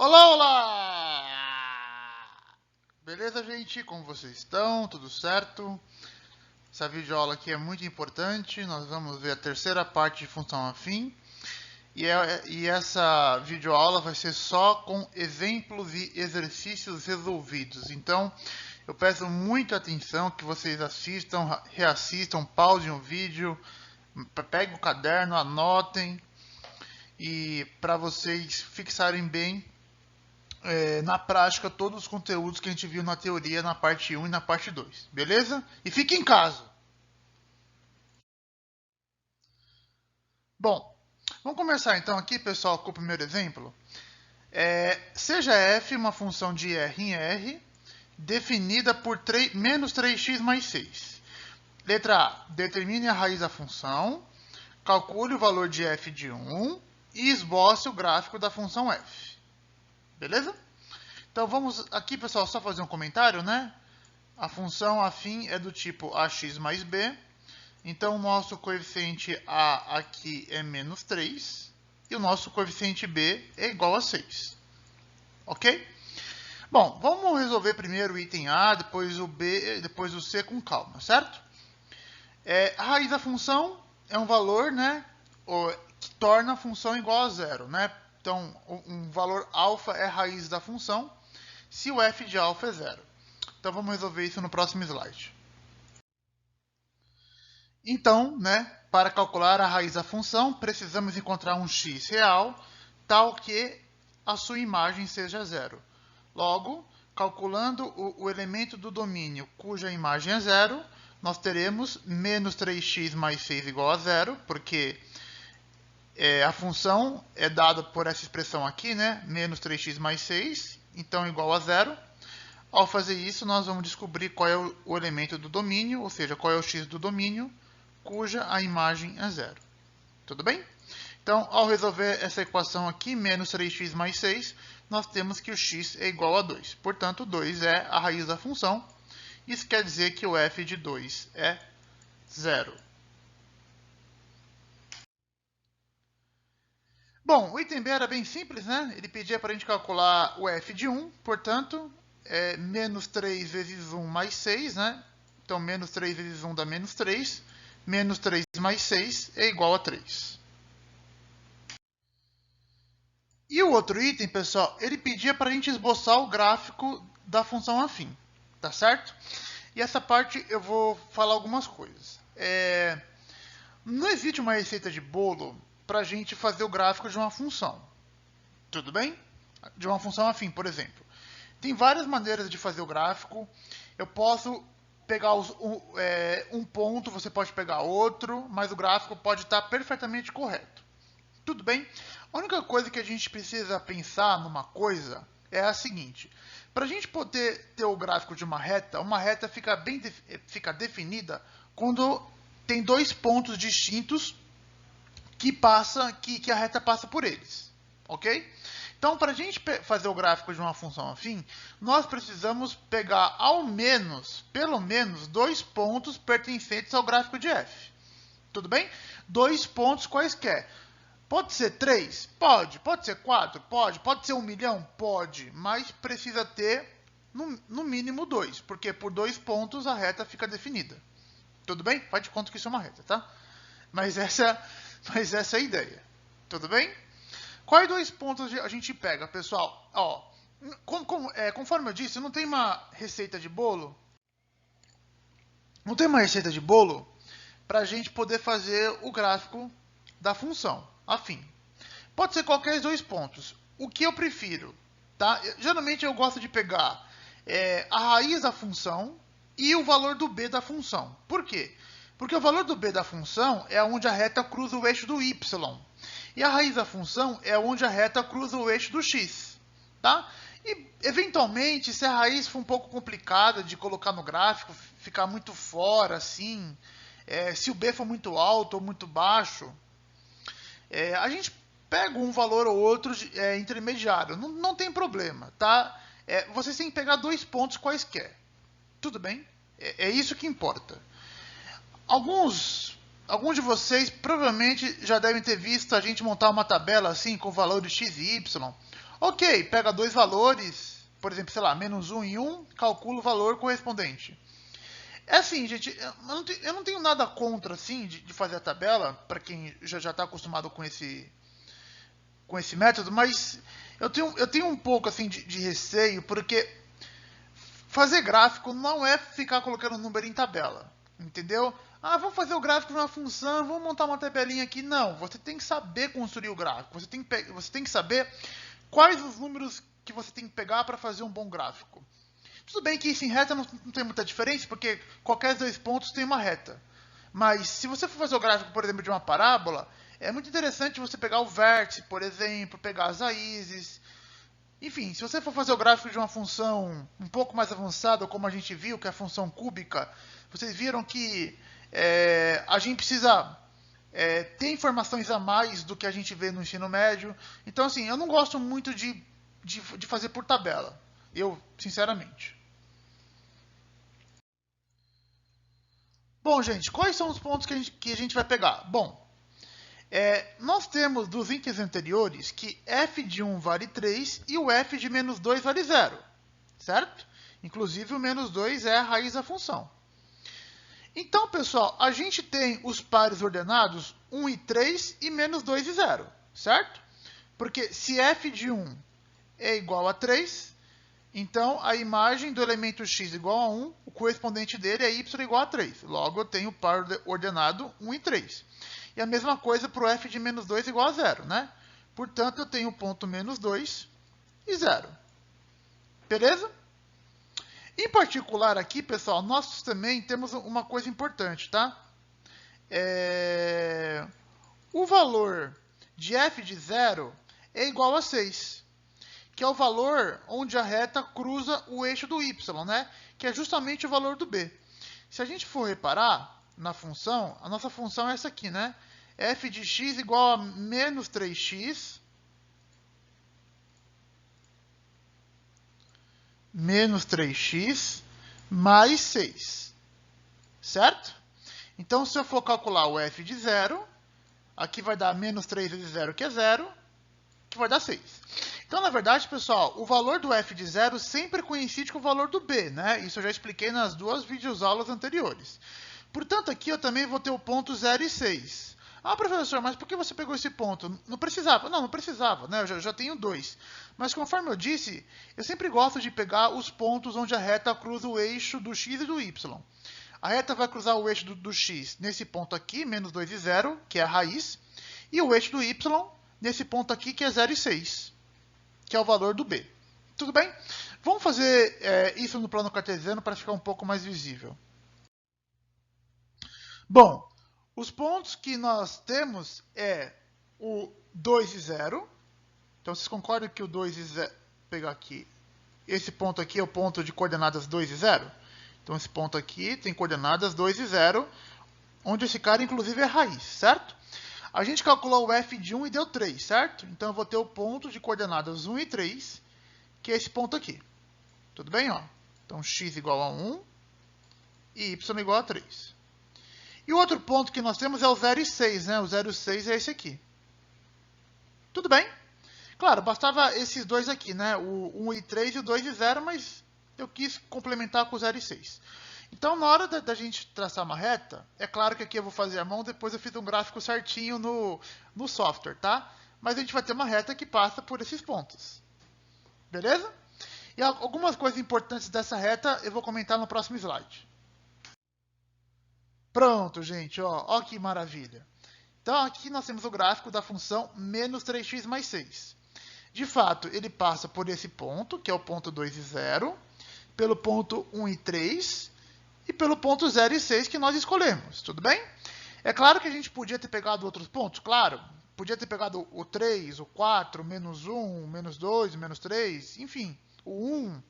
Olá, olá! Beleza, gente? Como vocês estão? Tudo certo? Essa videoaula aqui é muito importante. Nós vamos ver a terceira parte de função afim. E essa videoaula vai ser só com exemplos e exercícios resolvidos. Então, eu peço muita atenção que vocês assistam, reassistam, pausem o vídeo, peguem o caderno, anotem. E para vocês fixarem bem na prática todos os conteúdos que a gente viu na teoria na parte 1 e na parte 2, beleza? E fique em casa! Bom, vamos começar então aqui, pessoal, com o primeiro exemplo. Seja f uma função de R em R, definida por menos 3x mais 6. Letra A, determine a raiz da função, calcule o valor de f de 1 e esboce o gráfico da função f. Beleza? Então vamos aqui, pessoal, só fazer um comentário, né? A função afim é do tipo ax mais b. Então o nosso coeficiente a aqui é menos 3. E o nosso coeficiente b é igual a 6. Ok? Bom, vamos resolver primeiro o item A, depois o B, depois o C com calma, certo? A raiz da função é um valor, né, que torna a função igual a zero, né? Então, um valor alfa é a raiz da função, se o f de alfa é zero. Então, vamos resolver isso no próximo slide. Então, né, para calcular a raiz da função, precisamos encontrar um x real, tal que a sua imagem seja zero. Logo, calculando o elemento do domínio cuja imagem é zero, nós teremos menos 3x mais 6 igual a zero, porque a função é dada por essa expressão aqui, né, menos 3x mais 6, então igual a zero. Ao fazer isso, nós vamos descobrir qual é o elemento do domínio, ou seja, qual é o x do domínio, cuja a imagem é zero. Tudo bem? Então, ao resolver essa equação aqui, menos 3x mais 6, nós temos que o x é igual a 2. Portanto, 2 é a raiz da função. Isso quer dizer que o f de 2 é zero. Bom, o item B era bem simples, né? Ele pedia para a gente calcular o f de 1, portanto, é menos 3 vezes 1 mais 6, né? Então, menos 3 vezes 1 dá menos 3. Menos 3 mais 6 é igual a 3. E o outro item, pessoal, ele pedia para a gente esboçar o gráfico da função afim, tá certo? E essa parte eu vou falar algumas coisas. Não existe uma receita de bolo para a gente fazer o gráfico de uma função. Tudo bem? De uma função afim, por exemplo. Tem várias maneiras de fazer o gráfico. Eu posso pegar um ponto, você pode pegar outro, mas o gráfico pode estar perfeitamente correto. Tudo bem? A única coisa que a gente precisa pensar numa coisa é a seguinte. Para a gente poder ter o gráfico de uma reta fica definida quando tem dois pontos distintos que a reta passa por eles. Ok? Então, para a gente fazer o gráfico de uma função afim, nós precisamos pegar pelo menos, dois pontos pertencentes ao gráfico de f. Tudo bem? Dois pontos quaisquer. Pode ser 3? Pode. Pode ser 4? Pode. Pode ser 1 milhão? Pode. Mas precisa ter, no mínimo, 2. Porque por 2 pontos a reta fica definida. Tudo bem? Faz de conta que isso é uma reta, tá? Mas essa é a ideia. Tudo bem? Quais dois pontos a gente pega, pessoal? Ó, conforme eu disse, não tem uma receita de bolo. Não tem uma receita de bolo para a gente poder fazer o gráfico da função afim. Pode ser qualquer dois pontos. O que eu prefiro, tá? Geralmente eu gosto de pegar a raiz da função e o valor do b da função. Por quê? Porque o valor do b da função é onde a reta cruza o eixo do y. E a raiz da função é onde a reta cruza o eixo do x. Tá? E, eventualmente, se a raiz for um pouco complicada de colocar no gráfico, ficar muito fora, assim, se o b for muito alto ou muito baixo, a gente pega um valor ou outro intermediário. Não tem problema, tá? Vocês têm que pegar dois pontos quaisquer. Tudo bem? É isso que importa. Alguns de vocês provavelmente já devem ter visto a gente montar uma tabela assim com valores x e y, Ok, pega dois valores, por exemplo, sei lá, menos 1 e 1, calcula o valor correspondente. É assim, gente, eu não tenho nada contra, assim, de fazer a tabela, para quem já está acostumado com esse método, mas eu tenho um pouco, assim, de receio, porque fazer gráfico não é ficar colocando número em tabela, entendeu? Ah, vamos fazer o gráfico de uma função, vamos montar uma tabelinha aqui. Não, você tem que saber construir o gráfico, você tem que saber quais os números que você tem que pegar para fazer um bom gráfico. Tudo bem que isso em reta não tem muita diferença, porque qualquer dois pontos tem uma reta. Mas se você for fazer o gráfico, por exemplo, de uma parábola, é muito interessante você pegar o vértice, por exemplo, pegar as raízes. Enfim, se você for fazer o gráfico de uma função um pouco mais avançada, como a gente viu, que é a função cúbica, vocês viram que a gente precisa ter informações a mais do que a gente vê no ensino médio. Então, assim, eu não gosto muito de fazer por tabela. Eu, sinceramente. Bom, gente, quais são os pontos que a gente vai pegar? Bom, nós temos dos itens anteriores que f de 1 vale 3 e o f de menos 2 vale 0, certo? Inclusive o menos 2 é a raiz da função. Então, pessoal, a gente tem os pares ordenados 1 e 3 e menos 2 e 0, certo? Porque se f de 1 é igual a 3, então a imagem do elemento x igual a 1, o correspondente dele é y igual a 3. Logo, eu tenho o par ordenado 1 e 3. E a mesma coisa para o f de menos 2 igual a 0, né? Portanto, eu tenho o ponto menos 2 e 0. Beleza? Em particular aqui, pessoal, nós também temos uma coisa importante, tá? O valor de f de 0 é igual a 6, que é o valor onde a reta cruza o eixo do y, né? Que é justamente o valor do b. Se a gente for reparar na função, a nossa função é essa aqui, né? F de x igual a menos 3x mais 6, certo? Então, se eu for calcular o f de 0, aqui vai dar menos 3 vezes 0, que é 0, que vai dar 6. Então, na verdade, pessoal, o valor do f de 0 sempre coincide com o valor do b, né? Isso eu já expliquei nas duas videoaulas anteriores. Portanto, aqui eu também vou ter o ponto 0 e 6. Ah, professor, mas por que você pegou esse ponto? Não precisava. Não precisava, né? Eu já tenho 2. Mas conforme eu disse, eu sempre gosto de pegar os pontos onde a reta cruza o eixo do x e do y. A reta vai cruzar o eixo do x nesse ponto aqui, menos 2 e 0, que é a raiz, e o eixo do y nesse ponto aqui, que é 0 e 6, que é o valor do b. Tudo bem? Vamos fazer isso no plano cartesiano para ficar um pouco mais visível. Bom, os pontos que nós temos é o 2 e 0. Então, vocês concordam que o 2 e 0... Vou pegar aqui. Esse ponto aqui é o ponto de coordenadas 2 e 0. Então, esse ponto aqui tem coordenadas 2 e 0, onde esse cara, inclusive, é raiz, certo? A gente calculou o f de 1 e deu 3, certo? Então, eu vou ter o ponto de coordenadas 1 e 3, que é esse ponto aqui. Tudo bem? Ó? Então, x igual a 1 e y igual a 3. E o outro ponto que nós temos é o 0 e 6, né? O 0 e 6 é esse aqui. Tudo bem? Claro, bastava esses dois aqui, né? O 1 e 3 e o 2 e 0, mas eu quis complementar com o 0 e 6. Então, na hora da gente traçar uma reta, é claro que aqui eu vou fazer a mão, depois eu fiz um gráfico certinho no software, tá? Mas a gente vai ter uma reta que passa por esses pontos. Beleza? E algumas coisas importantes dessa reta eu vou comentar no próximo slide. Pronto, gente, ó que maravilha. Então, aqui nós temos o gráfico da função menos 3x mais 6. De fato, ele passa por esse ponto, que é o ponto 2 e 0, pelo ponto 1 e 3, e pelo ponto 0 e 6 que nós escolhemos, tudo bem? É claro que a gente podia ter pegado outros pontos, claro. Podia ter pegado o 3, o 4, o menos 1, o menos 2, o menos 3, enfim, o 1.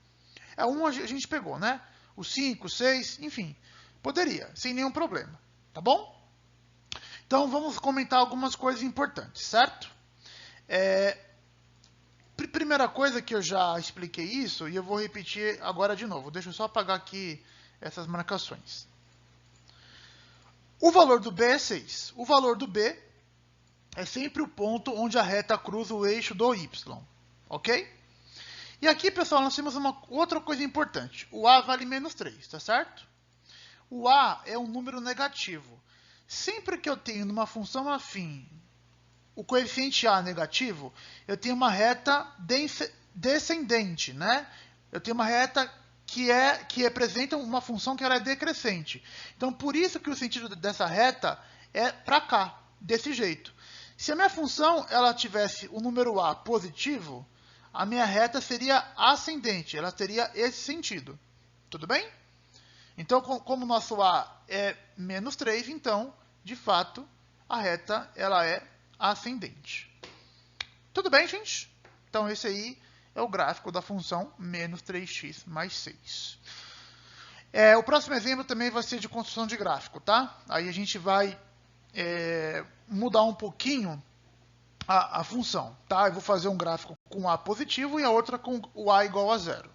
O 1 a gente pegou, né? O 5, o 6, enfim. Poderia, sem nenhum problema, tá bom? Então, vamos comentar algumas coisas importantes, certo? Primeira coisa que eu já expliquei isso, e eu vou repetir agora de novo. Deixa eu só apagar aqui essas marcações. O valor do b é 6. O valor do b é sempre o ponto onde a reta cruza o eixo do y. ok? E aqui, pessoal, nós temos uma outra coisa importante. O a vale menos 3, tá certo? O a é um número negativo. Sempre que eu tenho numa função afim o coeficiente a negativo, eu tenho uma reta descendente, né? Eu tenho uma reta que representa uma função que ela é decrescente. Então, por isso que o sentido dessa reta é para cá, desse jeito. Se a minha função ela tivesse o número a positivo, a minha reta seria ascendente, ela teria esse sentido. Tudo bem? Então, como o nosso a é menos 3, então, de fato, a reta ela é ascendente. Tudo bem, gente? Então, esse aí é o gráfico da função menos 3x mais 6. O próximo exemplo também vai ser de construção de gráfico, tá? Aí a gente vai mudar um pouquinho a função, tá? Eu vou fazer um gráfico com a positivo e a outra com o a igual a 0.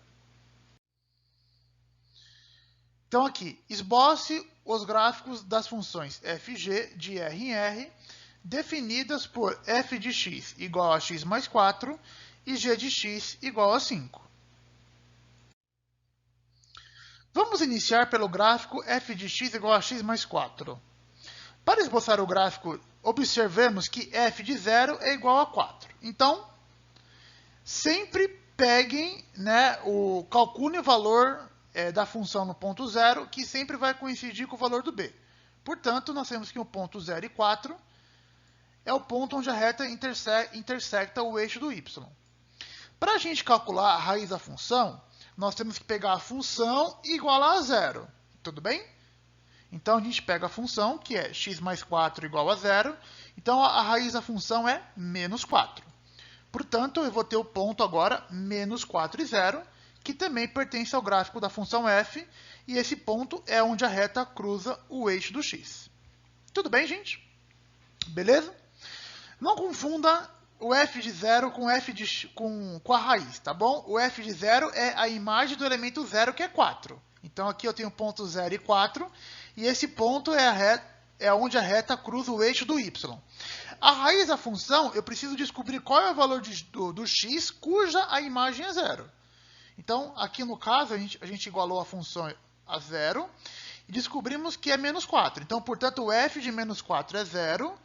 Então aqui, esboce os gráficos das funções fg de r em r, definidas por f de x igual a x mais 4 e g de x igual a 5. Vamos iniciar pelo gráfico f de x igual a x mais 4. Para esboçar o gráfico, observemos que f de 0 é igual a 4. Então, sempre peguem, calculem o valor da função no ponto 0, que sempre vai coincidir com o valor do b. Portanto, nós temos que o ponto 0 e 4 é o ponto onde a reta intersecta o eixo do y. Para a gente calcular a raiz da função, nós temos que pegar a função e igualar a 0. Tudo bem? Então, a gente pega a função, que é x mais 4 igual a 0. Então, a raiz da função é menos 4. Portanto, eu vou ter o ponto agora, menos 4 e 0, que também pertence ao gráfico da função f, e esse ponto é onde a reta cruza o eixo do x. Tudo bem, gente? Beleza? Não confunda o f de 0 com a raiz, tá bom? O f de 0 é a imagem do elemento 0, que é 4. Então, aqui eu tenho ponto 0 e 4, e esse ponto é onde a reta cruza o eixo do y. A raiz da função, eu preciso descobrir qual é o valor do x cuja a imagem é 0. Então, aqui no caso, a gente igualou a função a 0 e descobrimos que é menos 4. Então, portanto, o f de menos 4 é 0.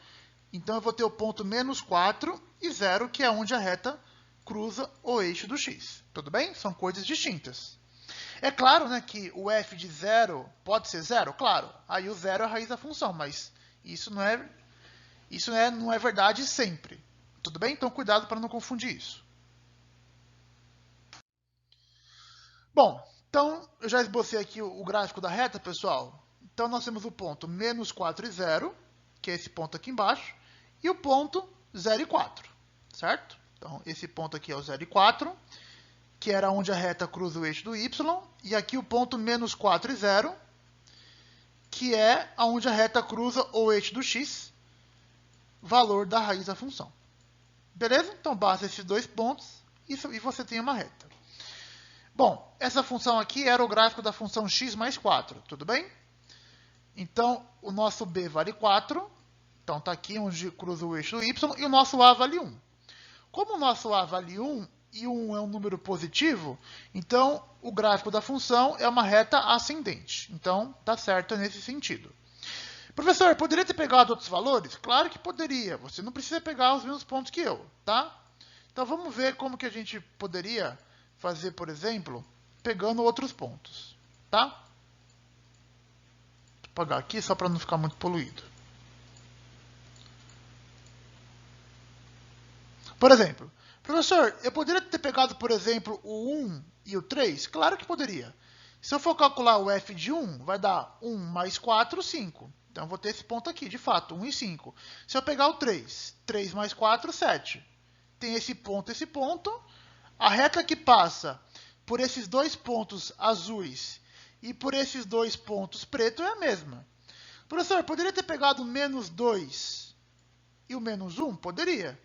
Então, eu vou ter o ponto menos 4 e 0, que é onde a reta cruza o eixo do x. Tudo bem? São coisas distintas. É claro, que o f de 0 pode ser 0? Claro. Aí o 0 é a raiz da função, mas isso não é verdade sempre. Tudo bem? Então, cuidado para não confundir isso. Bom, então, eu já esbocei aqui o gráfico da reta, pessoal. Então, nós temos o ponto menos 4 e 0, que é esse ponto aqui embaixo, e o ponto 0 e 4, certo? Então, esse ponto aqui é o 0 e 4, que era onde a reta cruza o eixo do y, e aqui o ponto menos 4 e 0, que é onde a reta cruza o eixo do x, valor da raiz da função. Beleza? Então, basta esses dois pontos e você tem uma reta. Bom, essa função aqui era o gráfico da função x mais 4, tudo bem? Então, o nosso b vale 4, então está aqui onde cruza o eixo y, e o nosso a vale 1. Como o nosso a vale 1, e 1 é um número positivo, então o gráfico da função é uma reta ascendente. Então, está certo nesse sentido. Professor, poderia ter pegado outros valores? Claro que poderia, você não precisa pegar os mesmos pontos que eu, tá? Então, vamos ver como que a gente poderia fazer, por exemplo, pegando outros pontos, tá? Vou apagar aqui só para não ficar muito poluído. Por exemplo, professor, eu poderia ter pegado, por exemplo, o 1 e o 3? Claro que poderia. Se eu for calcular o f de 1, vai dar 1 mais 4, 5. Então, eu vou ter esse ponto aqui, de fato, 1 e 5. Se eu pegar o 3, 3 mais 4, 7. Tem esse ponto, A reta que passa por esses dois pontos azuis e por esses dois pontos pretos é a mesma. Professor, poderia ter pegado o menos 2 e o menos 1? Poderia.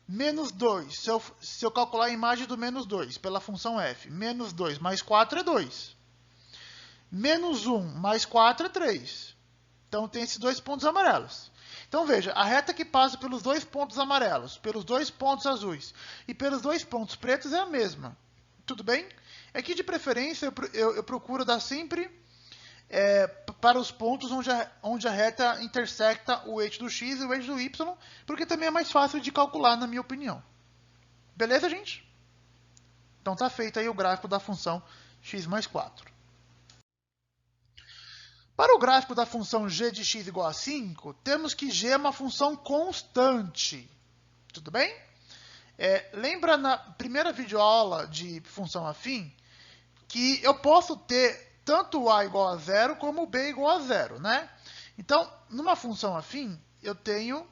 Menos 2, se eu calcular a imagem do menos 2 pela função f, menos 2 mais 4 é 2. Menos 1 mais 4 é 3. Então, tem esses dois pontos amarelos. Então veja, a reta que passa pelos dois pontos amarelos, pelos dois pontos azuis e pelos dois pontos pretos é a mesma. Tudo bem? Aqui de preferência eu procuro dar sempre para os pontos onde a reta intersecta o eixo do x e o eixo do y, porque também é mais fácil de calcular, na minha opinião. Beleza, gente? Então está feito aí o gráfico da função x mais 4. Para o gráfico da função g de x igual a 5, temos que g é uma função constante. Tudo bem? Lembra na primeira videoaula de função afim que eu posso ter tanto o a igual a 0 como o b igual a 0, né? Então, numa função afim, eu tenho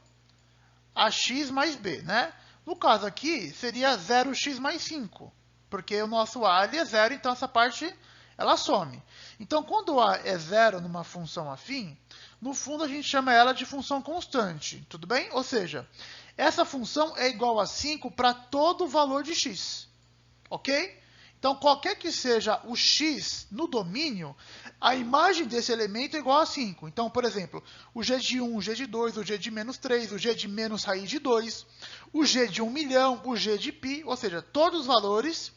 ax mais b, né? No caso aqui, seria 0x mais 5, porque o nosso a ali é 0, então essa parte ela some. Então, quando o a é 0 numa função afim, no fundo a gente chama ela de função constante, tudo bem? Ou seja, essa função é igual a 5 para todo valor de x, ok? Então, qualquer que seja o x no domínio, a imagem desse elemento é igual a 5. Então, por exemplo, o g de 1, o g de 2, o g de menos 3, o g de menos raiz de 2, o g de 1 milhão, o g de π, ou seja, todos os valores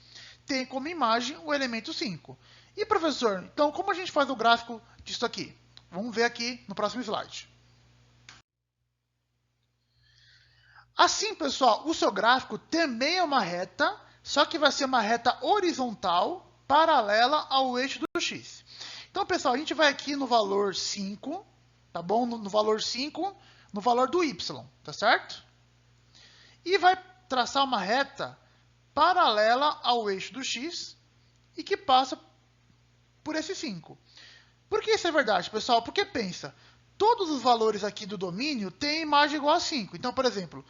têm como imagem o elemento 5. E, professor, então como a gente faz o gráfico disso aqui? Vamos ver aqui no próximo slide. Assim, pessoal, o seu gráfico também é uma reta, só que vai ser uma reta horizontal paralela ao eixo do x. Então, pessoal, a gente vai aqui no valor 5, tá bom? No valor 5, no valor do y, tá certo? E vai traçar uma reta paralela ao eixo do x e que passa por esse 5. Por que isso é verdade, pessoal? Porque pensa, todos os valores aqui do domínio têm imagem igual a 5. Então, por exemplo,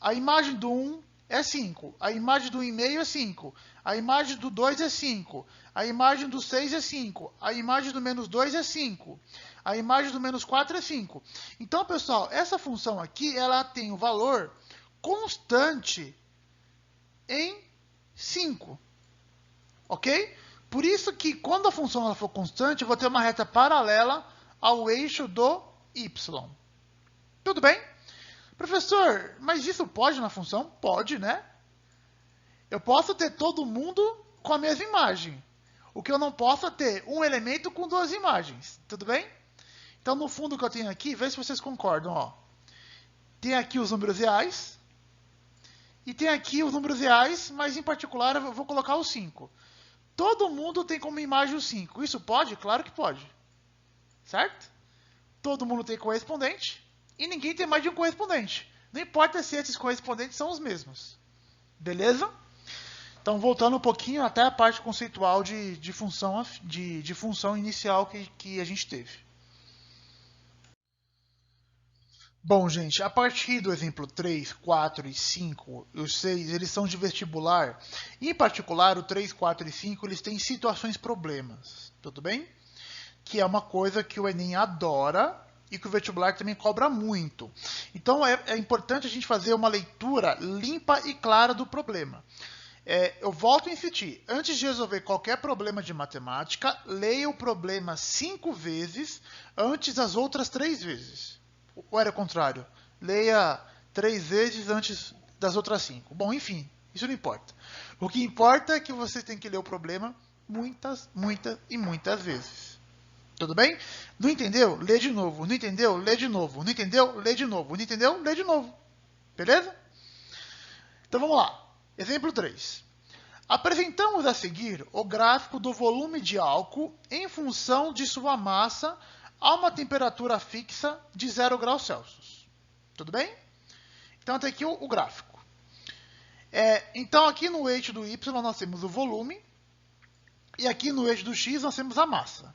a imagem do 1 é 5, a imagem do 1,5 é 5, a imagem do 2 é 5, a imagem do 6 é 5, a imagem do menos 2 é 5, a imagem do menos 4 é 5. Então, pessoal, essa função aqui, ela tem o valor constante em 5, ok? Por isso que quando a função ela for constante, eu vou ter uma reta paralela ao eixo do y. Tudo bem? Professor, mas isso pode na função? Pode, né? Eu posso ter todo mundo com a mesma imagem. O que eu não posso é ter um elemento com duas imagens. Tudo bem? Então, no fundo, o que eu tenho aqui, vê se vocês concordam. Ó. Tem aqui os números reais. E tem aqui os números reais, mas em particular eu vou colocar o 5. Todo mundo tem como imagem o 5. Isso pode? Claro que pode. Certo? Todo mundo tem correspondente. E ninguém tem mais de um correspondente. Não importa se esses correspondentes são os mesmos. Beleza? Então, voltando um pouquinho até a parte conceitual de função inicial que a gente teve. Bom, gente, a partir do exemplo 3, 4 e 5, e os 6, eles são de vestibular. E, em particular, o 3, 4 e 5, eles têm situações problemas. Tudo bem? Que é uma coisa que o Enem adora e que o vestibular também cobra muito. Então, é importante a gente fazer uma leitura limpa e clara do problema. Eu volto a insistir, antes de resolver qualquer problema de matemática, leia o problema 5 vezes antes das outras 3 vezes. Ou era o contrário? Leia 3 vezes antes das outras 5. Bom, enfim, isso não importa. O que importa é que você tem que ler o problema muitas, muitas e muitas vezes. Tudo bem? Não entendeu? Lê de novo. Não entendeu? Lê de novo. Não entendeu? Lê de novo. Não entendeu? Lê de novo. Beleza? Então vamos lá. Exemplo 3. Apresentamos a seguir o gráfico do volume de álcool em função de sua massa a uma temperatura fixa de 0 graus Celsius. Tudo bem? Então, tem aqui o gráfico. Então, aqui no eixo do y nós temos o volume e aqui no eixo do x nós temos a massa.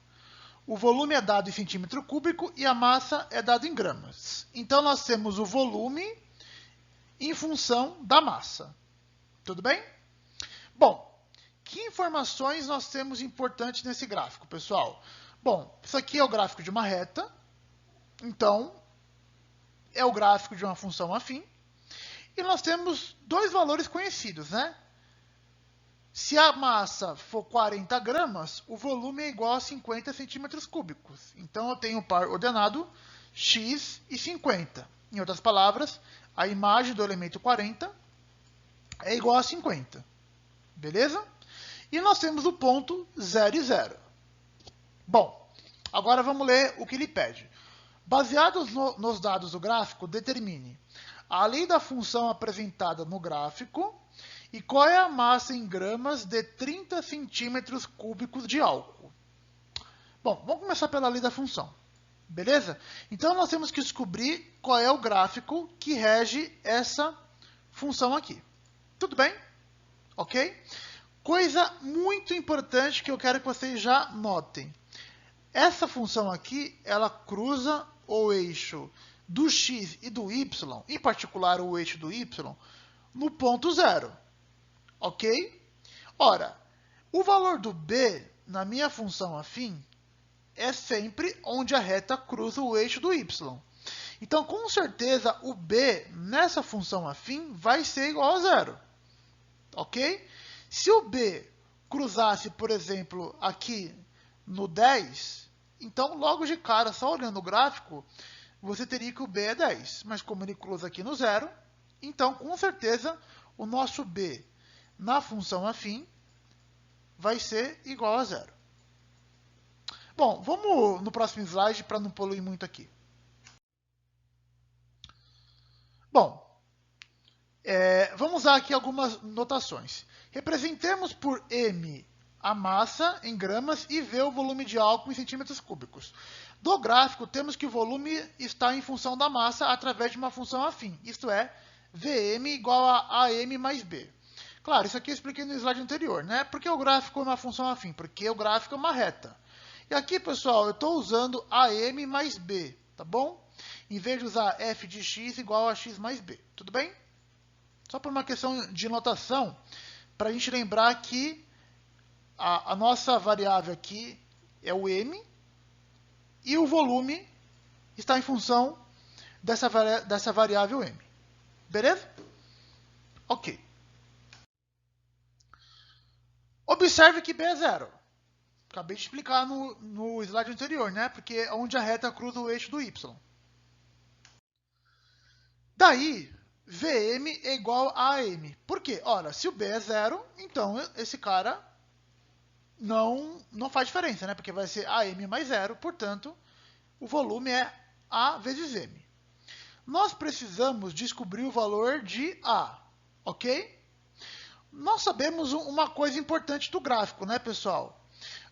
O volume é dado em centímetro cúbico e a massa é dada em gramas. Então, nós temos o volume em função da massa. Tudo bem? Bom, que informações nós temos importantes nesse gráfico, pessoal? Bom, isso aqui é o gráfico de uma reta. Então, é o gráfico de uma função afim. E nós temos dois valores conhecidos, né? Se a massa for 40 gramas, o volume é igual a 50 centímetros cúbicos. Então, eu tenho o par ordenado x e 50. Em outras palavras, a imagem do elemento 40 é igual a 50. Beleza? E nós temos o ponto 0 e 0. Bom, agora vamos ler o que ele pede. Baseados nos dados do gráfico, determine a lei da função apresentada no gráfico e qual é a massa em gramas de 30 centímetros cúbicos de álcool. Bom, vamos começar pela lei da função. Beleza? Então, nós temos que descobrir qual é o gráfico que rege essa função aqui. Tudo bem? Ok? Coisa muito importante que eu quero que vocês já notem. Essa função aqui, ela cruza o eixo do x e do y, em particular o eixo do y, no ponto 0. Ok? Ora, o valor do b na minha função afim é sempre onde a reta cruza o eixo do y. Então, com certeza, o b nessa função afim vai ser igual a 0. Ok? Se o b cruzasse, por exemplo, aqui no 10, então, logo de cara, só olhando o gráfico, você teria que o b é 10. Mas como ele cruza aqui no 0, então, com certeza, o nosso b na função afim vai ser igual a 0. Bom, vamos no próximo slide para não poluir muito aqui. Bom, vamos usar aqui algumas notações. Representemos por m a massa em gramas e v o volume de álcool em centímetros cúbicos. Do gráfico, temos que o volume está em função da massa através de uma função afim, isto é, Vm igual a AM mais B. Claro, isso aqui eu expliquei no slide anterior, né? Por que o gráfico é uma função afim? Porque o gráfico é uma reta. E aqui, pessoal, eu estou usando AM mais B, tá bom? Em vez de usar f de x igual a x mais b, tudo bem? Só por uma questão de notação, para a gente lembrar que a nossa variável aqui é o m e o volume está em função dessa variável m. Beleza? Ok. Observe que b é 0. Acabei de explicar no slide anterior, né? Porque é onde a reta cruza o eixo do y. Daí, Vm é igual a AM. Por quê? Ora, se o b é 0, então esse cara não faz diferença, né? Porque vai ser AM mais 0, portanto, o volume é A vezes M. Nós precisamos descobrir o valor de A, ok? Nós sabemos uma coisa importante do gráfico, né, pessoal?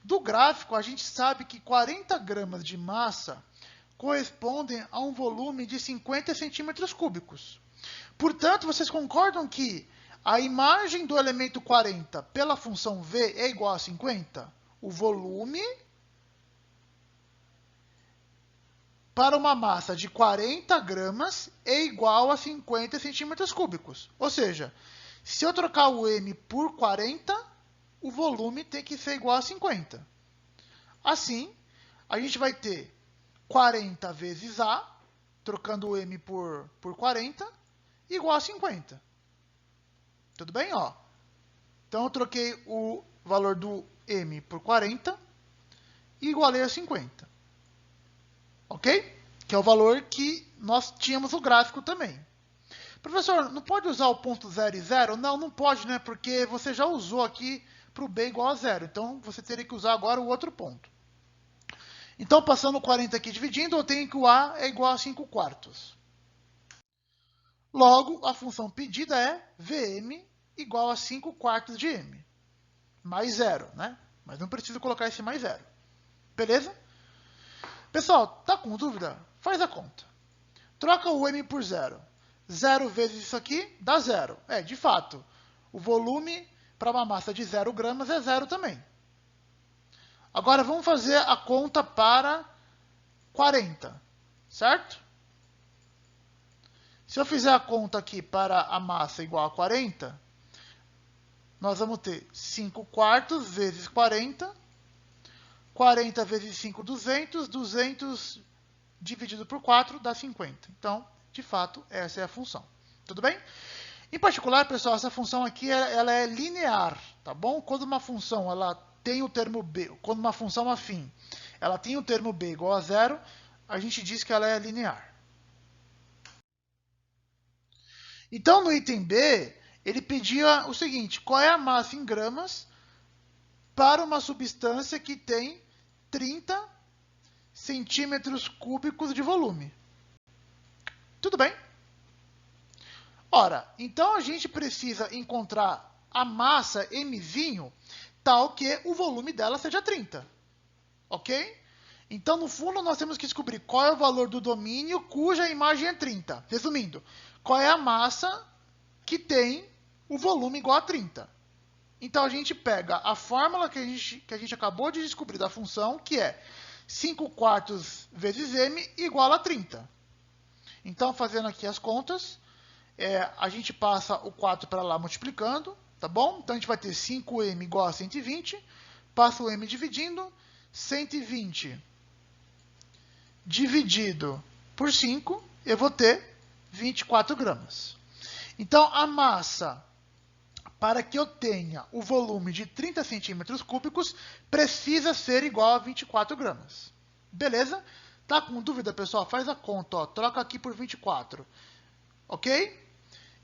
Do gráfico, a gente sabe que 40 gramas de massa correspondem a um volume de 50 centímetros cúbicos. Portanto, vocês concordam que a imagem do elemento 40 pela função V é igual a 50? O volume para uma massa de 40 gramas é igual a 50 centímetros cúbicos. Ou seja, se eu trocar o M por 40, o volume tem que ser igual a 50. Assim, a gente vai ter 40 vezes A, trocando o M por 40, igual a 50. Tudo bem? Ó. Então, eu troquei o valor do M por 40 e igualei a 50. Ok? Que é o valor que nós tínhamos no gráfico também. Professor, não pode usar o ponto 0 e 0? Não, não pode, né? Porque você já usou aqui para o B igual a 0. Então, você teria que usar agora o outro ponto. Então, passando o 40 aqui dividindo, eu tenho que o A é igual a 5 quartos. Logo, a função pedida é Vm igual a 5 quartos de M. Mais 0, né? Mas não preciso colocar esse mais 0. Beleza? Pessoal, tá com dúvida? Faz a conta. Troca o M por 0. 0 vezes isso aqui dá 0. De fato, o volume para uma massa de 0 gramas é 0 também. Agora, vamos fazer a conta para 40, certo? Se eu fizer a conta aqui para a massa igual a 40, nós vamos ter 5 quartos vezes 40. 40 vezes 5, 200. 200 dividido por 4 dá 50. Então, de fato, essa é a função. Tudo bem? Em particular, pessoal, essa função aqui ela é linear, tá bom? Quando uma função ela tem o termo b, quando uma função afim ela tem o termo b igual a 0, a gente diz que ela é linear. Então, no item B, ele pedia o seguinte: qual é a massa em gramas para uma substância que tem 30 centímetros cúbicos de volume? Tudo bem? Ora, então a gente precisa encontrar a massa mzinho tal que o volume dela seja 30. Ok? Então, no fundo, nós temos que descobrir qual é o valor do domínio cuja imagem é 30. Resumindo, qual é a massa que tem o volume igual a 30. Então, a gente pega a fórmula que a gente acabou de descobrir da função, que é 5 quartos vezes m igual a 30. Então, fazendo aqui as contas, a gente passa o 4 para lá multiplicando, tá bom? Então, a gente vai ter 5m igual a 120, passa o m dividindo, 120 dividido por 5, eu vou ter 24 gramas. Então, a massa, para que eu tenha o volume de 30 centímetros cúbicos, precisa ser igual a 24 gramas. Beleza? Tá com dúvida, pessoal? Faz a conta, ó. Troca aqui por 24. Ok?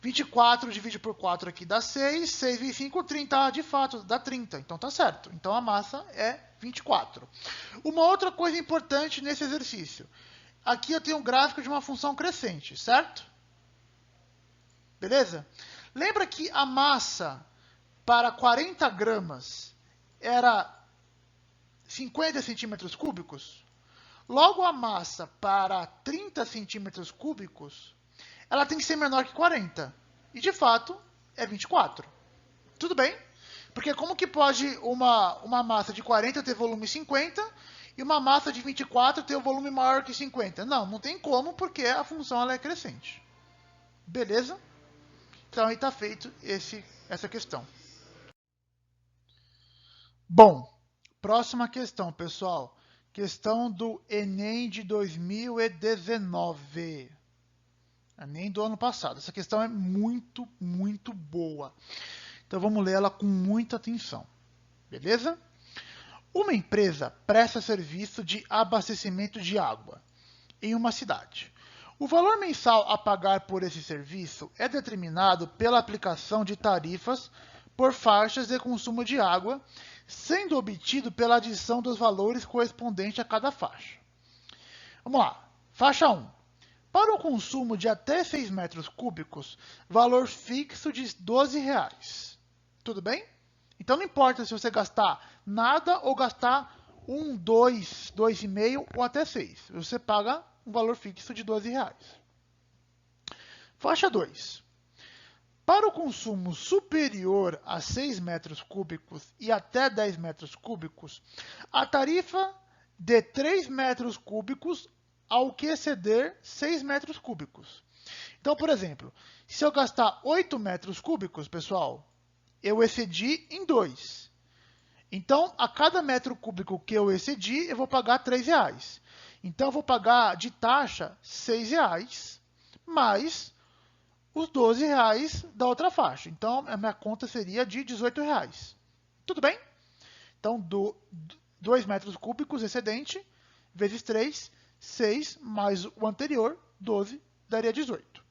24 divide por 4 aqui dá 6, 6 vezes 5, 30. Ah, de fato, dá 30. Então tá certo. Então a massa é 24. Uma outra coisa importante nesse exercício. Aqui eu tenho um gráfico de uma função crescente, certo? Beleza? Lembra que a massa para 40 gramas era 50 centímetros cúbicos? Logo, a massa para 30 centímetros cúbicos, ela tem que ser menor que 40. E, de fato, é 24. Tudo bem? Porque como que pode uma massa de 40 ter volume 50 e uma massa de 24 ter o volume maior que 50? Não, não tem como, porque a função ela é crescente. Beleza? Então, aí está feito essa questão. Bom, próxima questão, pessoal. Questão do Enem de 2019. Enem do ano passado. Essa questão é muito, muito boa. Então vamos ler ela com muita atenção. Beleza? Uma empresa presta serviço de abastecimento de água em uma cidade. O valor mensal a pagar por esse serviço é determinado pela aplicação de tarifas por faixas de consumo de água, sendo obtido pela adição dos valores correspondentes a cada faixa. Vamos lá. Faixa 1. Para o consumo de até 6 metros cúbicos, valor fixo de R$ 12. Tudo bem? Então não importa se você gastar nada ou gastar 1, 2, 2,5 ou até 6. Você paga um valor fixo de R$ 12. Faixa 2. Para o consumo superior a 6 metros cúbicos e até 10 metros cúbicos, a tarifa de 3 metros cúbicos ao que exceder 6 metros cúbicos. Então, por exemplo, se eu gastar 8 metros cúbicos, pessoal, eu excedi em 2. Então, a cada metro cúbico que eu excedi, eu vou pagar R$ 3. Então, eu vou pagar de taxa R$ 6, mais os R$ 12 da outra faixa. Então, a minha conta seria de R$ 18. Tudo bem? Então, 2 metros cúbicos excedente, vezes 3, 6, mais o anterior, 12, daria 18.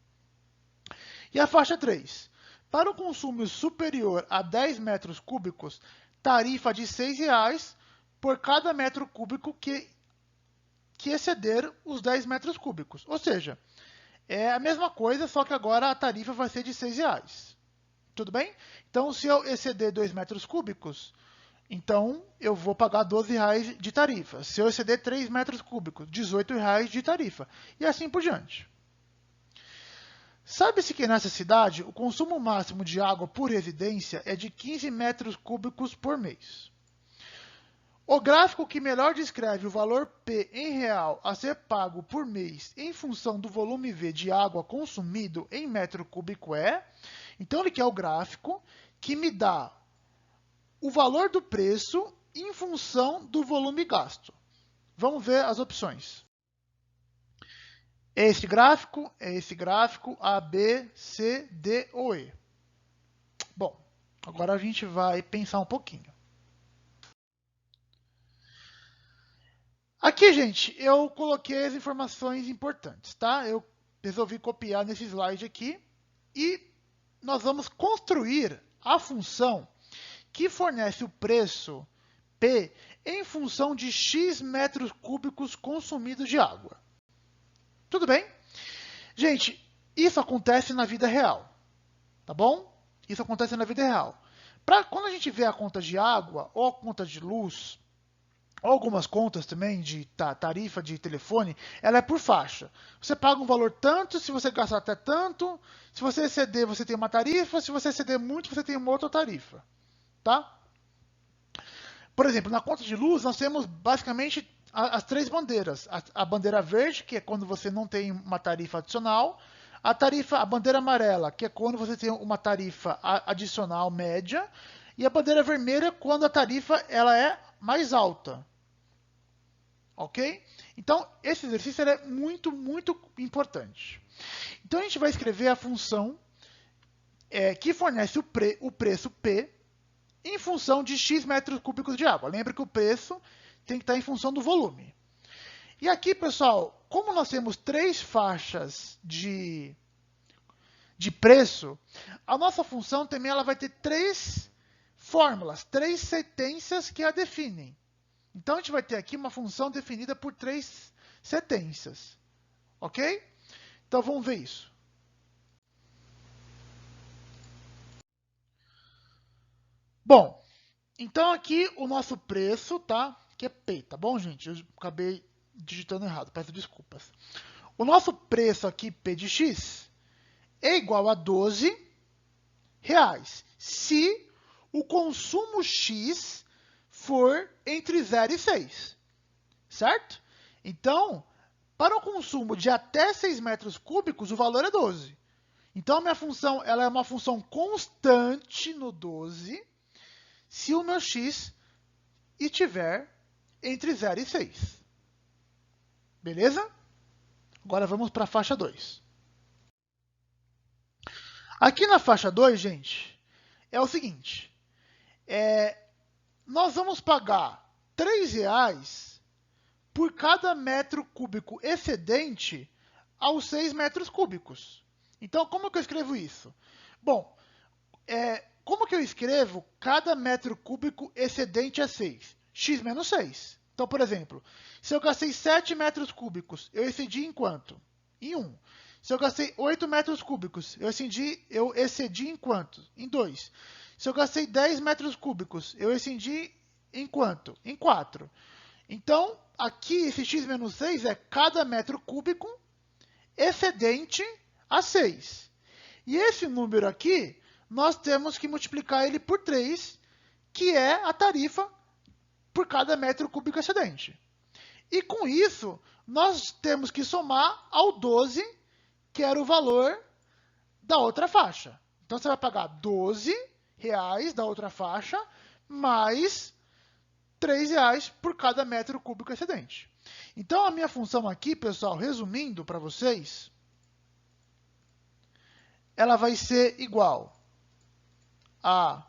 E a faixa 3. Para o consumo superior a 10 metros cúbicos, tarifa de R$ 6 por cada metro cúbico que exceder os 10 metros cúbicos. Ou seja, é a mesma coisa, só que agora a tarifa vai ser de R$ 6. Tudo bem? Então, se eu exceder 2 metros cúbicos, então eu vou pagar R$ 12 de tarifa. Se eu exceder 3 metros cúbicos, R$ 18 de tarifa. E assim por diante. Sabe-se que nessa cidade o consumo máximo de água por residência é de 15 metros cúbicos por mês. O gráfico que melhor descreve o valor P em real a ser pago por mês em função do volume V de água consumido em metro cúbico é... Então, ele quer o gráfico que me dá o valor do preço em função do volume gasto. Vamos ver as opções. É esse gráfico, A, B, C, D ou E. Bom, agora a gente vai pensar um pouquinho. Aqui, gente, eu coloquei as informações importantes, tá? Eu resolvi copiar nesse slide aqui e nós vamos construir a função que fornece o preço P em função de x metros cúbicos consumidos de água. Tudo bem? Gente, isso acontece na vida real, tá bom? Isso acontece na vida real. Quando a gente vê a conta de água ou a conta de luz, ou algumas contas também de tarifa de telefone, ela é por faixa. Você paga um valor tanto, se você gastar até tanto, se você exceder, você tem uma tarifa, se você exceder muito, você tem uma outra tarifa, tá? Por exemplo, na conta de luz, nós temos basicamente as três bandeiras. A bandeira verde, que é quando você não tem uma tarifa adicional. A bandeira amarela, que é quando você tem uma tarifa adicional média. E a bandeira vermelha, quando a tarifa ela é mais alta. Ok? Então, esse exercício é muito, muito importante. Então, a gente vai escrever a função que fornece o preço P em função de x metros cúbicos de água. Lembra que o preço tem que estar em função do volume. E aqui, pessoal, como nós temos três faixas de preço, a nossa função também ela vai ter três fórmulas, três sentenças que a definem. Então, a gente vai ter aqui uma função definida por três sentenças. Ok? Então, vamos ver isso. Bom, então aqui o nosso preço, tá? Que é P, tá bom, gente? Eu acabei digitando errado, peço desculpas. O nosso preço aqui, P de X, é igual a 12 reais, se o consumo X for entre 0 e 6, certo? Então, para o consumo de até 6 metros cúbicos, o valor é 12. Então, a minha função ela é uma função constante no 12, se o meu X estiver entre 0 e 6. Beleza? Agora vamos para a faixa 2. Aqui na faixa 2, gente, é o seguinte. Nós vamos pagar R$3 por cada metro cúbico excedente aos 6 metros cúbicos. Então, como que eu escrevo isso? Bom, como que eu escrevo cada metro cúbico excedente a 6? X menos 6. Então, por exemplo, se eu gastei 7 metros cúbicos, eu excedi em quanto? Em 1. Se eu gastei 8 metros cúbicos, eu excedi em quanto? Em 2. Se eu gastei 10 metros cúbicos, eu excedi em quanto? Em 4. Então, aqui, esse x menos 6 é cada metro cúbico excedente a 6. E esse número aqui, nós temos que multiplicar ele por 3, que é a tarifa por cada metro cúbico excedente. E com isso, nós temos que somar ao 12, que era o valor da outra faixa. Então, você vai pagar R$12 da outra faixa, mais R$3 por cada metro cúbico excedente. Então, a minha função aqui, pessoal, resumindo para vocês, ela vai ser igual a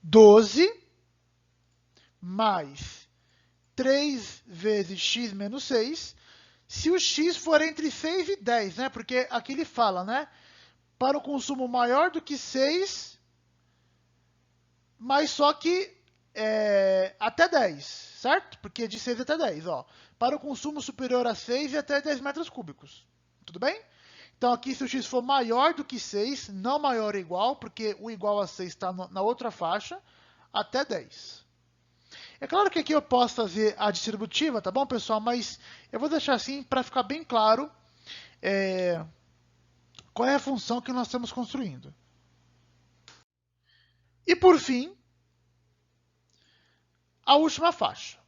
12 mais 3 vezes x menos 6, se o x for entre 6 e 10, né? Porque aqui ele fala, né? Para o consumo maior do que 6, mas só que até 10, certo? Porque de 6 até 10, ó. Para o consumo superior a 6 e até 10 metros cúbicos. Tudo bem? Então, aqui, se o x for maior do que 6, não maior ou igual, porque o igual a 6 está na outra faixa, até 10. É claro que aqui eu posso fazer a distributiva, tá bom, pessoal? Mas eu vou deixar assim para ficar bem claro qual é a função que nós estamos construindo. E, por fim, a última faixa.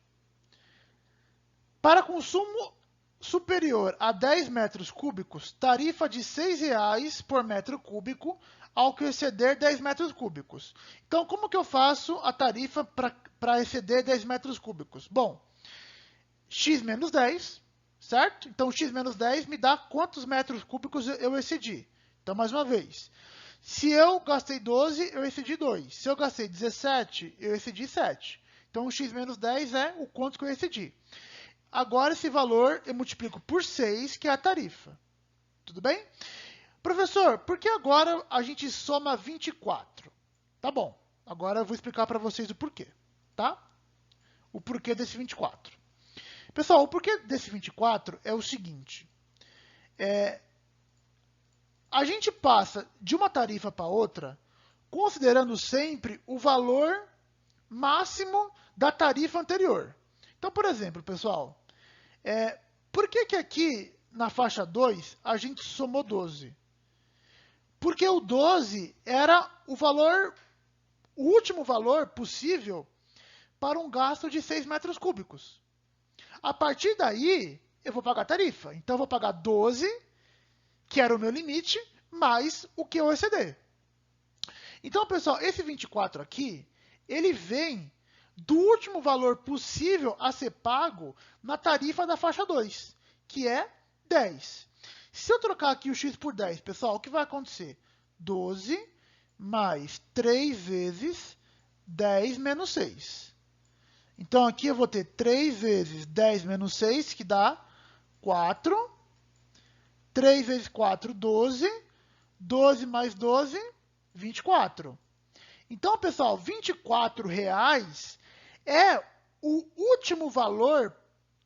Para consumo superior a 10 metros cúbicos, tarifa de R$6 por metro cúbico ao que exceder 10 metros cúbicos. Então, como que eu faço a tarifa para exceder 10 metros cúbicos? Bom, x menos 10, certo? Então, x menos 10 me dá quantos metros cúbicos eu excedi. Então, mais uma vez, se eu gastei 12, eu excedi 2. Se eu gastei 17, eu excedi 7. Então, o x menos 10 é o quanto que eu excedi. Agora, esse valor eu multiplico por 6, que é a tarifa. Tudo bem? Professor, por que agora a gente soma 24? Tá bom, agora eu vou explicar para vocês o porquê, tá? O porquê desse 24. Pessoal, o porquê desse 24 é o seguinte. A gente passa de uma tarifa para outra considerando sempre o valor máximo da tarifa anterior. Então, por exemplo, pessoal, por que aqui na faixa 2 a gente somou 12? Porque o 12 era o último valor possível para um gasto de 6 metros cúbicos. A partir daí, eu vou pagar a tarifa. Então, eu vou pagar 12, que era o meu limite, mais o que eu exceder. Então, pessoal, esse 24 aqui, ele vem do último valor possível a ser pago na tarifa da faixa 2, que é 10. Se eu trocar aqui o x por 10, pessoal, o que vai acontecer? 12 mais 3 vezes 10 menos 6. Então, aqui eu vou ter 3 vezes 10 menos 6, que dá 4. 3 vezes 4, 12. 12 mais 12, 24. Então, pessoal, R$24 é o último valor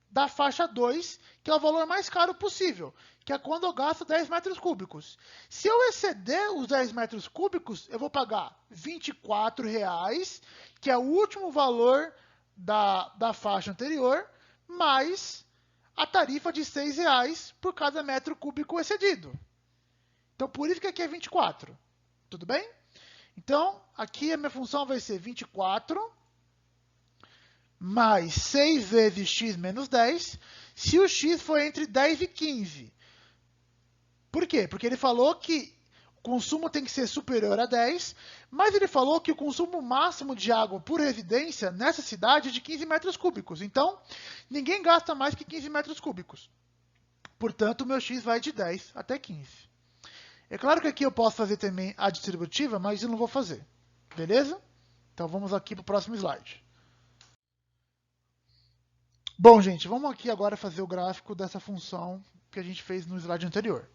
da faixa 2, que é o valor mais caro possível, que é quando eu gasto 10 metros cúbicos. Se eu exceder os 10 metros cúbicos, eu vou pagar R$24, que é o último valor da faixa anterior, mais a tarifa de R$6 por cada metro cúbico excedido. Então, por isso que aqui é 24. Tudo bem? Então, aqui a minha função vai ser 24 mais 6 vezes x menos 10, se o x for entre 10 e 15. Por quê? Porque ele falou que o consumo tem que ser superior a 10, mas ele falou que o consumo máximo de água por residência nessa cidade é de 15 metros cúbicos. Então, ninguém gasta mais que 15 metros cúbicos. Portanto, o meu x vai de 10 até 15. É claro que aqui eu posso fazer também a distributiva, mas eu não vou fazer. Beleza? Então, vamos aqui para o próximo slide. Bom, gente, vamos aqui agora fazer o gráfico dessa função que a gente fez no slide anterior.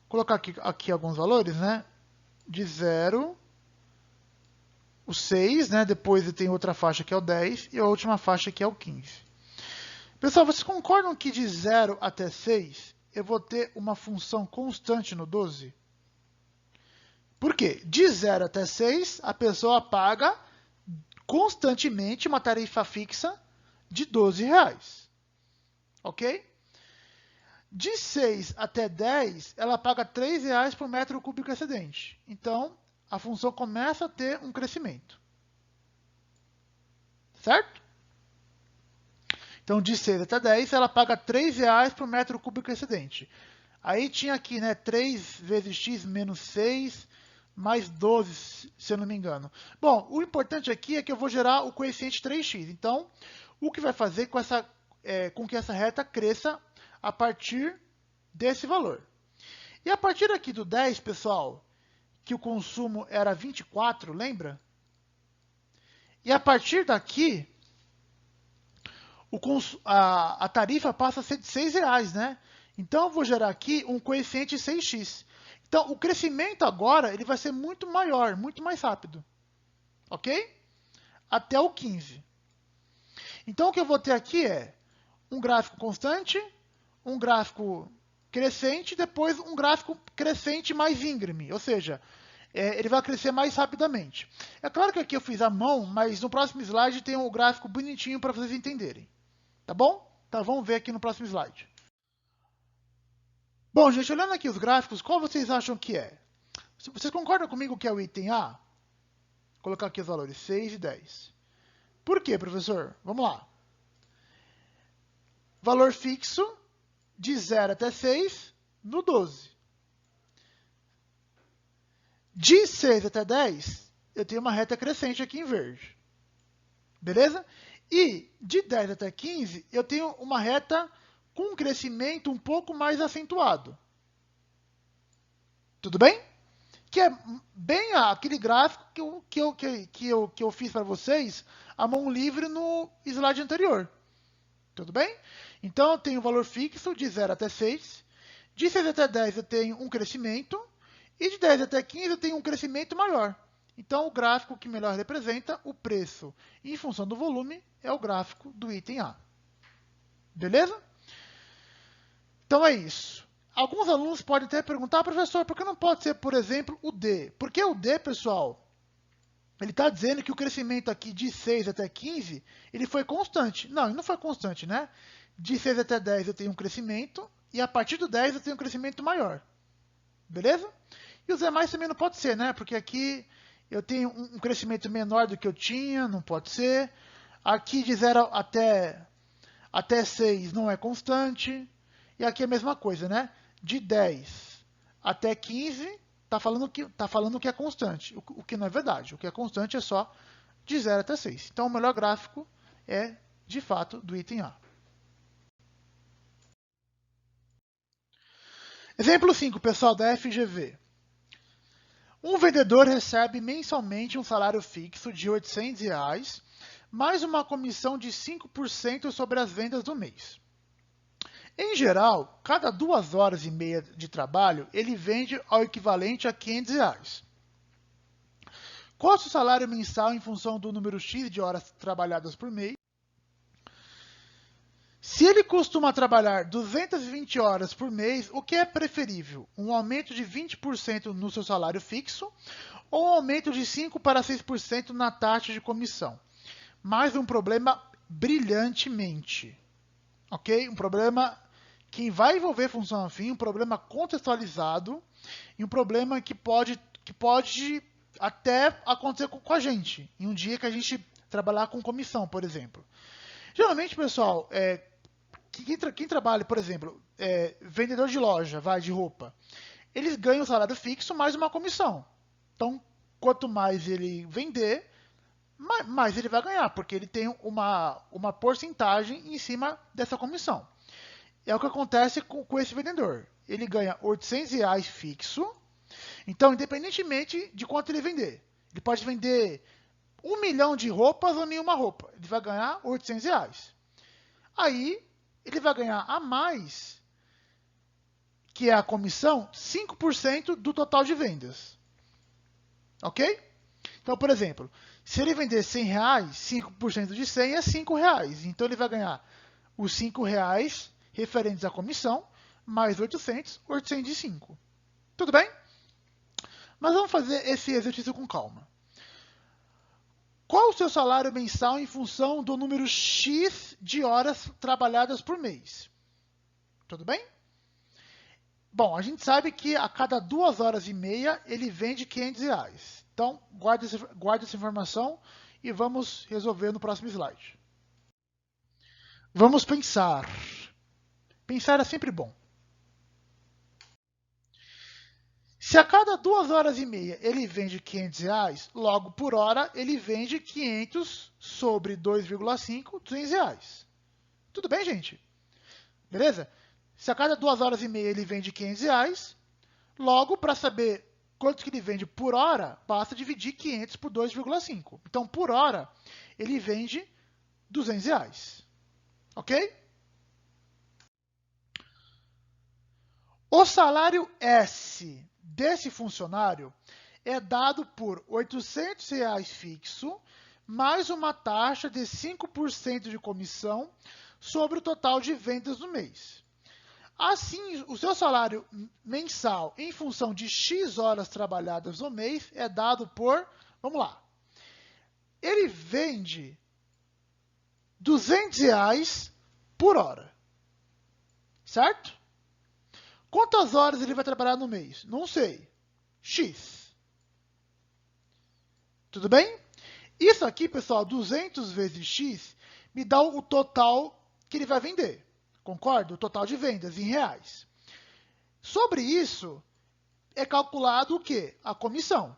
Vou colocar aqui alguns valores, né? De 0, o 6, né? Depois tem outra faixa que é o 10 e a última faixa que é o 15. Pessoal, vocês concordam que de 0 até 6 eu vou ter uma função constante no 12? Por quê? De 0 até 6, a pessoa paga constantemente uma tarifa fixa de R$12. Ok? De 6 até 10, ela paga R$3 por metro cúbico excedente. Então, a função começa a ter um crescimento. Certo? Então, de 6 até 10, ela paga R$3 por metro cúbico excedente. Aí tinha aqui, né, 3 vezes x menos 6, mais 12, se eu não me engano. Bom, o importante aqui é que eu vou gerar o coeficiente 3x. Então, o que vai fazer com que essa reta cresça a partir desse valor. E a partir aqui do 10, pessoal, que o consumo era 24, lembra? E a partir daqui, a tarifa passa a ser de R$6, né? Então, eu vou gerar aqui um coeficiente 6x. Então, o crescimento agora ele vai ser muito maior, muito mais rápido. Ok? Até o 15. Então, o que eu vou ter aqui é um gráfico constante, um gráfico crescente, depois um gráfico crescente mais íngreme, ou seja, ele vai crescer mais rapidamente. É claro que aqui eu fiz à mão, mas no próximo slide tem um gráfico bonitinho para vocês entenderem. Tá bom? Então, vamos ver aqui no próximo slide. Bom, gente, olhando aqui os gráficos, qual vocês acham que é? Vocês concordam comigo que é o item A? Vou colocar aqui os valores 6 e 10. Por quê, professor? Vamos lá. Valor fixo de 0 até 6 no 12. De 6 até 10, eu tenho uma reta crescente aqui em verde. Beleza? E de 10 até 15, eu tenho uma reta com um crescimento um pouco mais acentuado. Tudo bem? que é bem aquele gráfico que eu fiz para vocês a mão livre no slide anterior. Tudo bem? Então, eu tenho o valor fixo de 0 até 6. De 6 até 10 eu tenho um crescimento. E de 10 até 15 eu tenho um crescimento maior. Então, o gráfico que melhor representa o preço em função do volume é o gráfico do item A. Beleza? Então, é isso. Alguns alunos podem até perguntar, professor, por que não pode ser, por exemplo, o D? Porque o D, pessoal, ele está dizendo que o crescimento aqui de 6 até 15, ele foi constante. Não, ele não foi constante, né? De 6 até 10 eu tenho um crescimento, e a partir do 10 eu tenho um crescimento maior. Beleza? E os demais também não pode ser, né? Porque aqui eu tenho um crescimento menor do que eu tinha, não pode ser. Aqui de 0 até 6 não é constante. E aqui é a mesma coisa, né? De 10 até 15 está falando que é constante, o que não é verdade. O que é constante é só de 0 até 6. Então o melhor gráfico é, de fato, do item A. Exemplo 5, pessoal, da FGV. Um vendedor recebe mensalmente um salário fixo de R$ 800, mais uma comissão de 5% sobre as vendas do mês. Em geral, cada 2 horas e meia de trabalho, ele vende ao equivalente a R$ 500. Qual é o seu salário mensal em função do número X de horas trabalhadas por mês? Se ele costuma trabalhar 220 horas por mês, o que é preferível? Um aumento de 20% no seu salário fixo ou um aumento de 5 para 6% na taxa de comissão? Mais um problema brilhantemente. Ok? Um problema que vai envolver função afim, um problema contextualizado e um problema que pode até acontecer com a gente, em um dia que a gente trabalhar com comissão, por exemplo. Geralmente, pessoal, quem trabalha, por exemplo, vendedor de loja, de roupa, eles ganham o salário fixo mais uma comissão. Então, quanto mais ele vender, mais ele vai ganhar, porque ele tem uma porcentagem em cima dessa comissão. É o que acontece com esse vendedor. Ele ganha R$ 800 fixo, então, independentemente de quanto ele vender, ele pode vender 1 milhão de roupas ou nenhuma roupa, ele vai ganhar R$ 800. Aí, ele vai ganhar a mais, que é a comissão, 5% do total de vendas. Ok? Então, por exemplo, se ele vender R$ 100, 5% de 100 é R$ 5. Então, ele vai ganhar os R$ 5 referentes à comissão, mais 805. Tudo bem? Mas vamos fazer esse exercício com calma. Qual o seu salário mensal em função do número X de horas trabalhadas por mês? Tudo bem? Bom, a gente sabe que a cada 2 horas e meia ele vende R$ 500. Então, guarde essa informação e vamos resolver no próximo slide. Vamos pensar. Pensar é sempre bom. Se a cada 2 horas e meia ele vende R$ 500, logo por hora ele vende 500 sobre 2,5, R$ 200. Tudo bem, gente? Beleza? Se a cada 2 horas e meia ele vende R$ 500, logo para saber quanto que ele vende por hora, basta dividir 500 por 2,5. Então, por hora, ele vende R$ 200. Ok? O salário S desse funcionário é dado por R$ 800 fixo, mais uma taxa de 5% de comissão sobre o total de vendas do mês. Assim, o seu salário mensal em função de X horas trabalhadas no mês é dado por, vamos lá, ele vende R$ 200 por hora, certo? Quantas horas ele vai trabalhar no mês? Não sei. X. Tudo bem? Isso aqui, pessoal, 200 vezes X, me dá o total que ele vai vender. Concorda? O total de vendas em reais. Sobre isso, é calculado o quê? A comissão.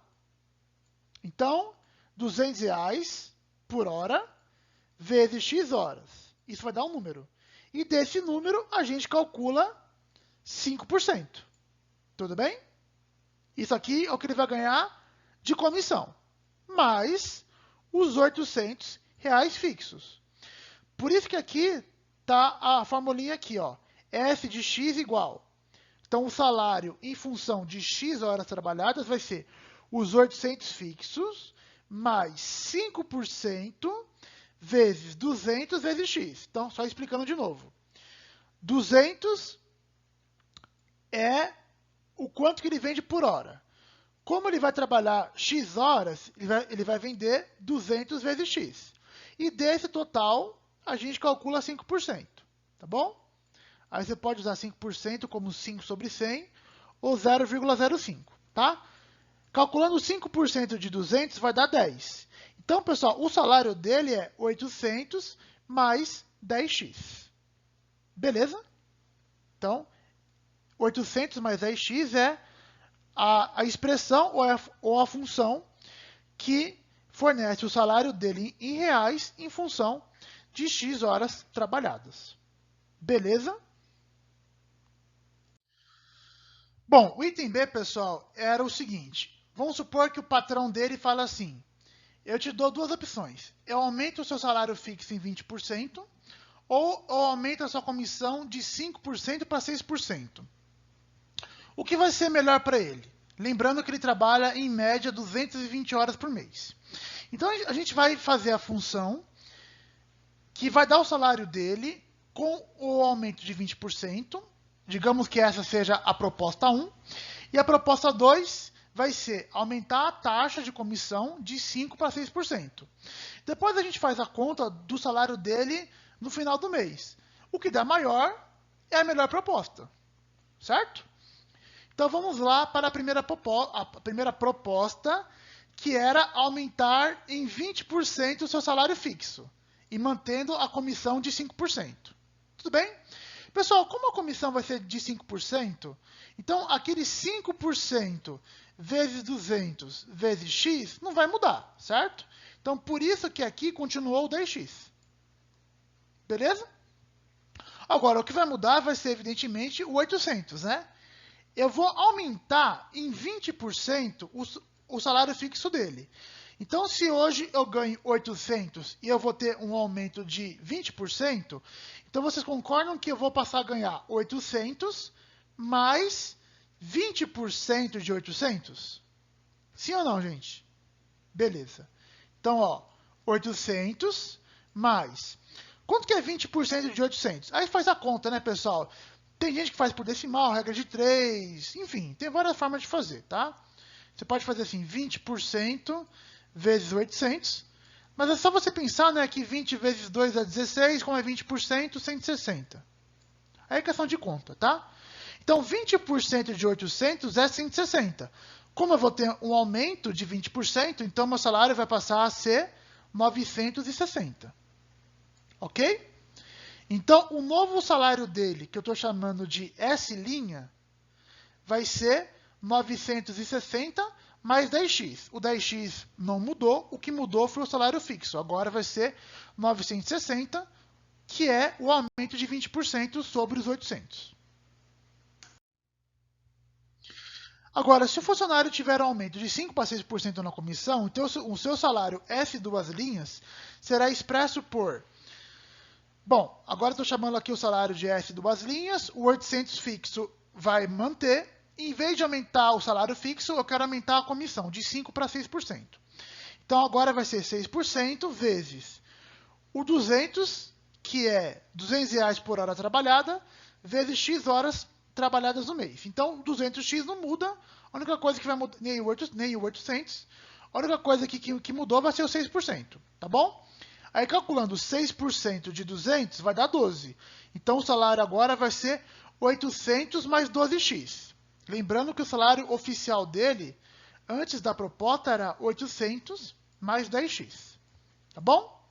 Então, R$ 200 por hora vezes X horas. Isso vai dar um número. E desse número, a gente calcula 5%. Tudo bem? Isso aqui é o que ele vai ganhar de comissão, mais os R$ 800 fixos. Por isso que aqui está a formulinha aqui, ó. F de x igual. Então, o salário em função de x horas trabalhadas vai ser os 800 fixos mais 5% vezes 200 vezes x. Então, só explicando de novo. 200 é o quanto que ele vende por hora. Como ele vai trabalhar x horas, ele vai vender 200 vezes x. E desse total, a gente calcula 5%, tá bom? Aí você pode usar 5% como 5 sobre 100 ou 0,05, tá? Calculando 5% de 200 vai dar 10. Então, pessoal, o salário dele é 800 mais 10x. Beleza? Então, 800 mais 10x é a expressão ou a função que fornece o salário dele em reais em função de x horas trabalhadas. Beleza? Bom, o item B, pessoal, era o seguinte. Vamos supor que o patrão dele fala assim, eu te dou duas opções. Eu aumento o seu salário fixo em 20% ou eu aumento a sua comissão de 5% para 6%. O que vai ser melhor para ele? Lembrando que ele trabalha em média 220 horas por mês. Então a gente vai fazer a função que vai dar o salário dele com o aumento de 20%. Digamos que essa seja a proposta 1. E a proposta 2 vai ser aumentar a taxa de comissão de 5% para 6%. Depois a gente faz a conta do salário dele no final do mês. O que der maior é a melhor proposta. Certo? Então vamos lá para a primeira proposta, que era aumentar em 20% o seu salário fixo e mantendo a comissão de 5%. Tudo bem? Pessoal, como a comissão vai ser de 5%, então aquele 5% vezes 200 vezes x não vai mudar, certo? Então por isso que aqui continuou o 10x. Beleza? Agora, o que vai mudar vai ser, evidentemente, o 800, né? Eu vou aumentar em 20% o salário fixo dele. Então, se hoje eu ganho 800 e eu vou ter um aumento de 20%, então vocês concordam que eu vou passar a ganhar 800 mais 20% de 800? Sim ou não, gente? Beleza. Então, ó, 800 mais... Quanto que é 20% de 800? Aí faz a conta, né, pessoal? Tem gente que faz por decimal, regra de 3, enfim, tem várias formas de fazer, tá? Você pode fazer assim, 20% vezes 800, mas é só você pensar, né, que 20 vezes 2 é 16, como é 20%, 160. Aí é questão de conta, tá? Então, 20% de 800 é 160. Como eu vou ter um aumento de 20%, então meu salário vai passar a ser 960. Ok? Então, o novo salário dele, que eu estou chamando de S', vai ser 960 mais 10x. O 10x não mudou, o que mudou foi o salário fixo. Agora vai ser 960, que é o aumento de 20% sobre os 800. Agora, se o funcionário tiver um aumento de 5 para 6% na comissão, então o seu salário S' será expresso por... Bom, agora estou chamando aqui o salário de S duas linhas, o 800 fixo vai manter. Em vez de aumentar o salário fixo, eu quero aumentar a comissão de 5% para 6%. Então agora vai ser 6% vezes o 200, que é R$200 por hora trabalhada, vezes X horas trabalhadas no mês. Então 200x não muda, a única coisa que vai mudar, nem o 800, a única coisa que mudou vai ser o 6%, tá bom? Aí, calculando 6% de 200, vai dar 12. Então, o salário agora vai ser 800 mais 12x. Lembrando que o salário oficial dele, antes da proposta, era 800 mais 10x. Tá bom?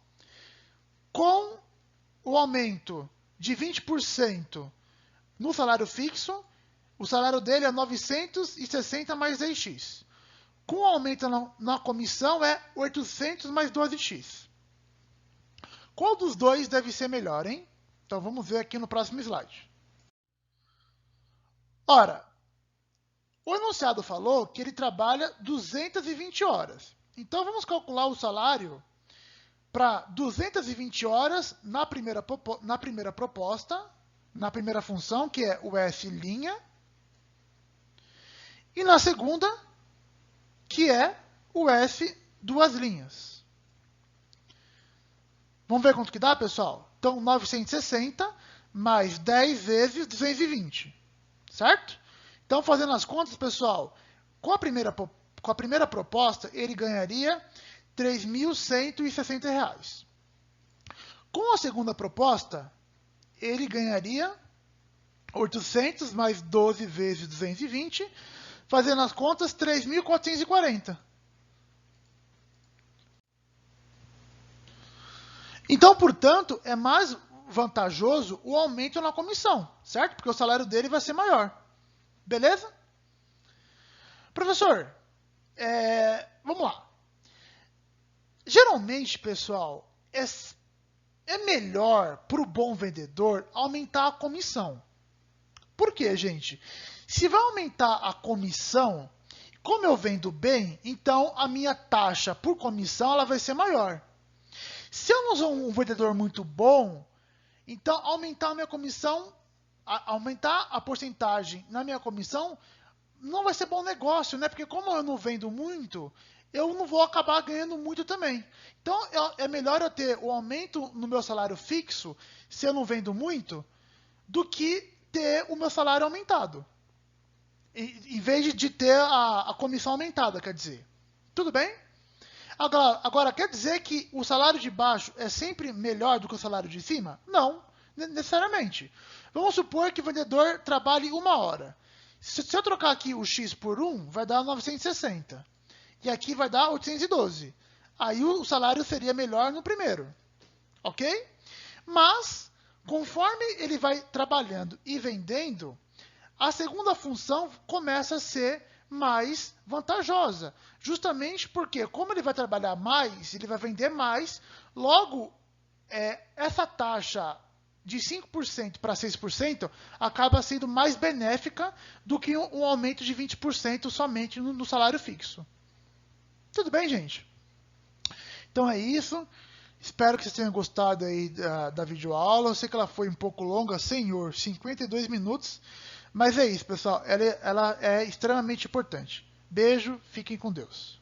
Com o aumento de 20% no salário fixo, o salário dele é 960 mais 10x. Com o aumento na comissão, é 800 mais 12x. Qual dos dois deve ser melhor, hein? Então vamos ver aqui no próximo slide. Ora, O enunciado falou que ele trabalha 220 horas. Então, vamos calcular o salário para 220 horas na primeira proposta, na primeira função, que é o S', e na segunda, que é o S duas linhas. Vamos ver quanto que dá, pessoal? Então, 960 mais 10 vezes 220, certo? Então, fazendo as contas, pessoal, com a primeira proposta, ele ganharia R$ 3.160. Com a segunda proposta, ele ganharia 800 mais 12 vezes 220, fazendo as contas, 3.440. Então, portanto, é mais vantajoso o aumento na comissão, certo? Porque o salário dele vai ser maior. Beleza? Professor, vamos lá. Geralmente, pessoal, é melhor para o bom vendedor aumentar a comissão. Por quê, gente? Se vai aumentar a comissão, como eu vendo bem, então a minha taxa por comissão ela vai ser maior. Se eu não sou um vendedor muito bom, então aumentar a minha comissão, aumentar a porcentagem na minha comissão, não vai ser bom negócio, né? Porque como eu não vendo muito, eu não vou acabar ganhando muito também. Então é melhor eu ter o aumento no meu salário fixo, se eu não vendo muito, do que ter o meu salário aumentado. Em vez de ter a comissão aumentada, quer dizer. Tudo bem? Agora, quer dizer que o salário de baixo é sempre melhor do que o salário de cima? Não, necessariamente. Vamos supor que o vendedor trabalhe 1 hora. Se eu trocar aqui o X por 1, vai dar 960. E aqui vai dar 812. Aí o salário seria melhor no primeiro. Ok? Mas, conforme ele vai trabalhando e vendendo, a segunda função começa a ser mais vantajosa. Justamente porque, como ele vai trabalhar mais, ele vai vender mais, logo, essa taxa de 5% para 6% acaba sendo mais benéfica do que um aumento de 20% somente no salário fixo. Tudo bem, gente? Então é isso. Espero que vocês tenham gostado aí da videoaula. Eu sei que ela foi um pouco longa, senhor, 52 minutos. Mas é isso, pessoal. Ela é extremamente importante. Beijo, fiquem com Deus.